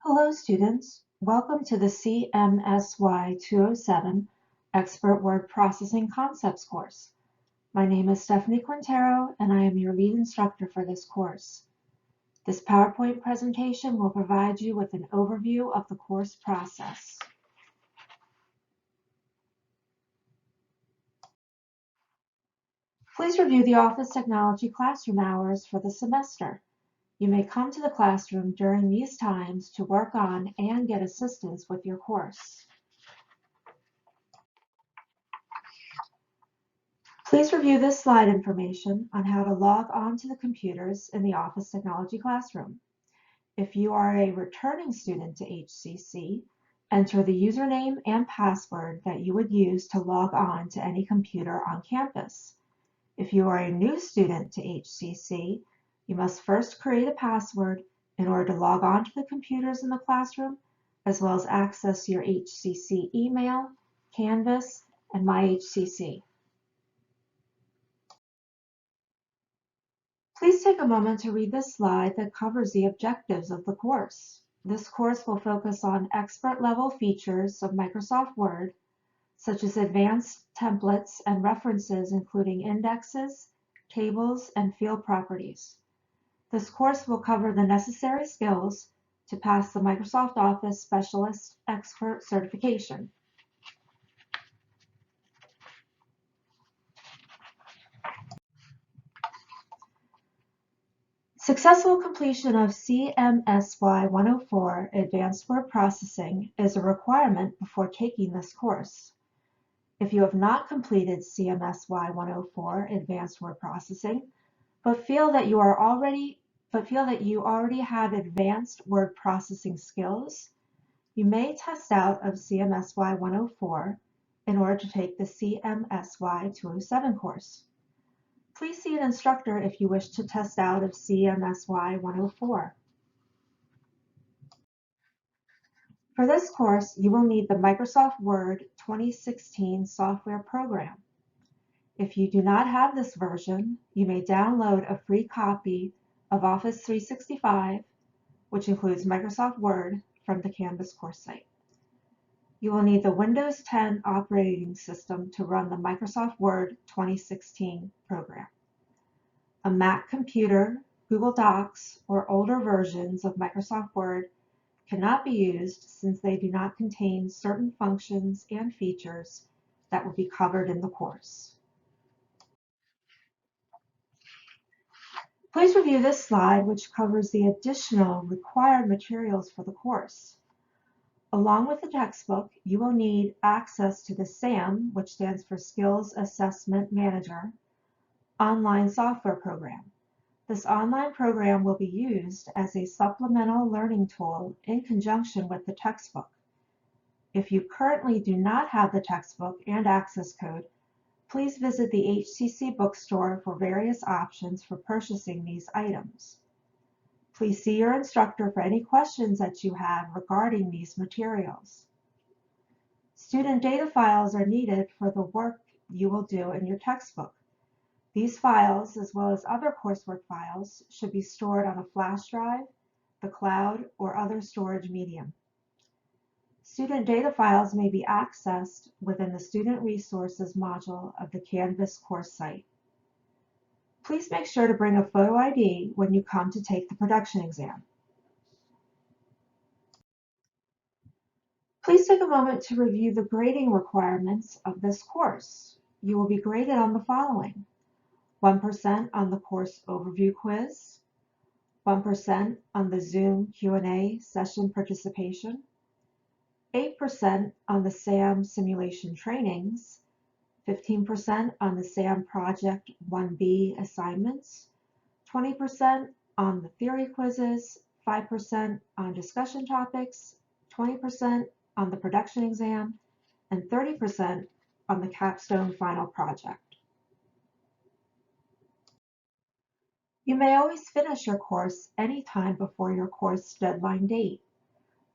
Hello students, welcome to the CMSY 207 Expert Word Processing Concepts course. My name is Stephanie Quintero and I am your lead instructor for this course. This PowerPoint presentation will provide you with an overview of the course process. Please review the Office Technology classroom hours for the semester. You may come to the classroom during these times to work on and get assistance with your course. Please review this slide information on how to log on to the computers in the Office Technology classroom. If you are a returning student to HCC, enter the username and password that you would use to log on to any computer on campus. If you are a new student to HCC, you must first create a password in order to log on to the computers in the classroom, as well as access your HCC email, Canvas, and MyHCC. Please take a moment to read this slide that covers the objectives of the course. This course will focus on expert-level features of Microsoft Word, such as advanced templates and references including indexes, tables, and field properties. This course will cover the necessary skills to pass the Microsoft Office Specialist Expert certification. Successful completion of CMSY 104 Advanced Word Processing is a requirement before taking this course. If you have not completed CMSY 104 Advanced Word Processing, but feel that you already have advanced word processing skills, you may test out of CMSY 104 in order to take the CMSY 207 course. Please see an instructor if you wish to test out of CMSY 104. For this course, you will need the Microsoft Word 2016 software program. If you do not have this version, you may download a free copy of Office 365, which includes Microsoft Word, from the Canvas course site. You will need the Windows 10 operating system to run the Microsoft Word 2016 program. A Mac computer, Google Docs, or older versions of Microsoft Word cannot be used since they do not contain certain functions and features that will be covered in the course. Please review this slide, which covers the additional required materials for the course. Along with the textbook, you will need access to the SAM, which stands for Skills Assessment Manager, online software program. This online program will be used as a supplemental learning tool in conjunction with the textbook. If you currently do not have the textbook and access code, please visit the HCC bookstore for various options for purchasing these items. Please see your instructor for any questions that you have regarding these materials. Student data files are needed for the work you will do in your textbook. These files, as well as other coursework files, should be stored on a flash drive, the cloud, or other storage medium. Student data files may be accessed within the Student Resources module of the Canvas course site. Please make sure to bring a photo ID when you come to take the production exam. Please take a moment to review the grading requirements of this course. You will be graded on the following: 1% on the course overview quiz, 1% on the Zoom Q&A session participation, 8% on the SAM simulation trainings, 15% on the SAM Project 1B assignments, 20% on the theory quizzes, 5% on discussion topics, 20% on the production exam, and 30% on the capstone final project. You may always finish your course anytime before your course deadline date.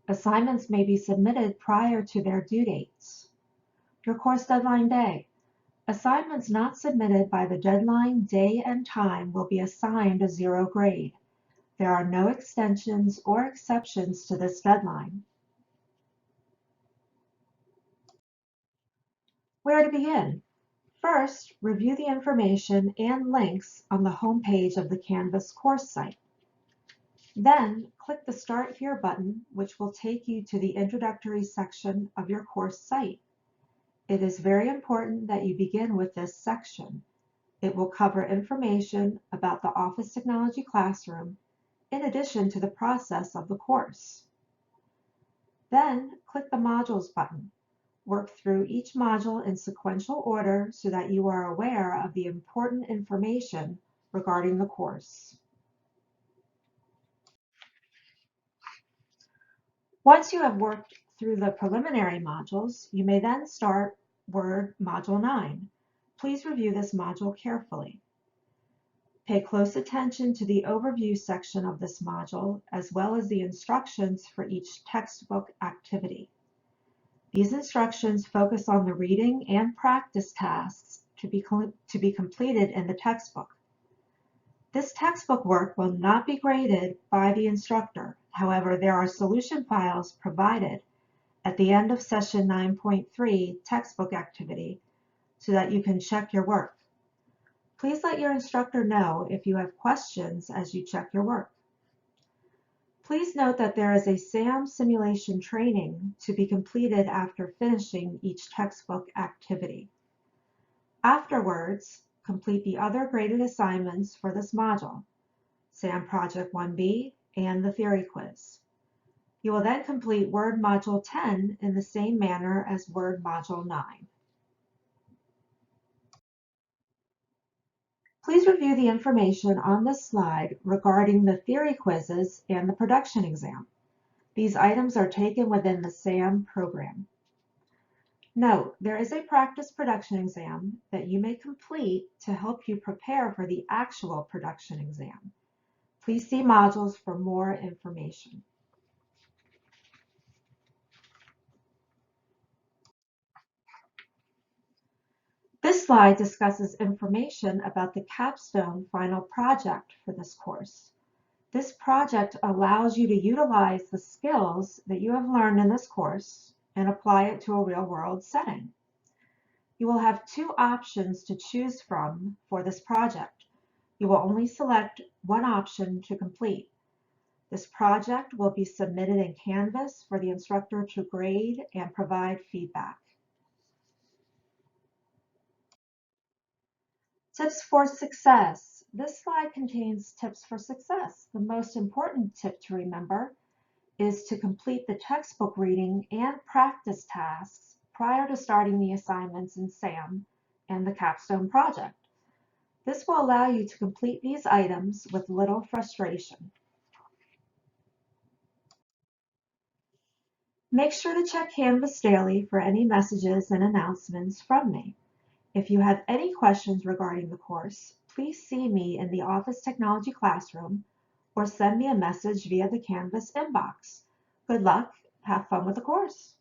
Assignments may be submitted prior to their due dates. Your course deadline day. Assignments not submitted by the deadline day and time will be assigned a 0 grade. There are no extensions or exceptions to this deadline. Where to begin? First, review the information and links on the home page of the Canvas course site. Then, click the Start Here button, which will take you to the introductory section of your course site. It is very important that you begin with this section. It will cover information about the Office Technology Classroom in addition to the process of the course. Then, click the Modules button. Work through each module in sequential order so that you are aware of the important information regarding the course. Once you have worked through the preliminary modules, you may then start Word Module 9. Please review this module carefully. Pay close attention to the overview section of this module, as well as the instructions for each textbook activity. These instructions focus on the reading and practice tasks to be completed in the textbook. This textbook work will not be graded by the instructor. However, there are solution files provided at the end of session 9.3 textbook activity so that you can check your work. Please let your instructor know if you have questions as you check your work. Please note that there is a SAM simulation training to be completed after finishing each textbook activity. Afterwards, complete the other graded assignments for this module, SAM Project 1B and the theory quiz. You will then complete Word Module 10 in the same manner as Word Module 9. Please review the information on this slide regarding the theory quizzes and the production exam. These items are taken within the SAM program. Note, there is a practice production exam that you may complete to help you prepare for the actual production exam. Please see modules for more information. This slide discusses information about the capstone final project for this course. This project allows you to utilize the skills that you have learned in this course and apply it to a real-world setting. You will have two options to choose from for this project. You will only select one option to complete. This project will be submitted in Canvas for the instructor to grade and provide feedback. Tips for success. This slide contains tips for success. The most important tip to remember is to complete the textbook reading and practice tasks prior to starting the assignments in SAM and the capstone project. This will allow you to complete these items with little frustration. Make sure to check Canvas daily for any messages and announcements from me. If you have any questions regarding the course, please see me in the Office Technology Classroom or send me a message via the Canvas inbox. Good luck, have fun with the course.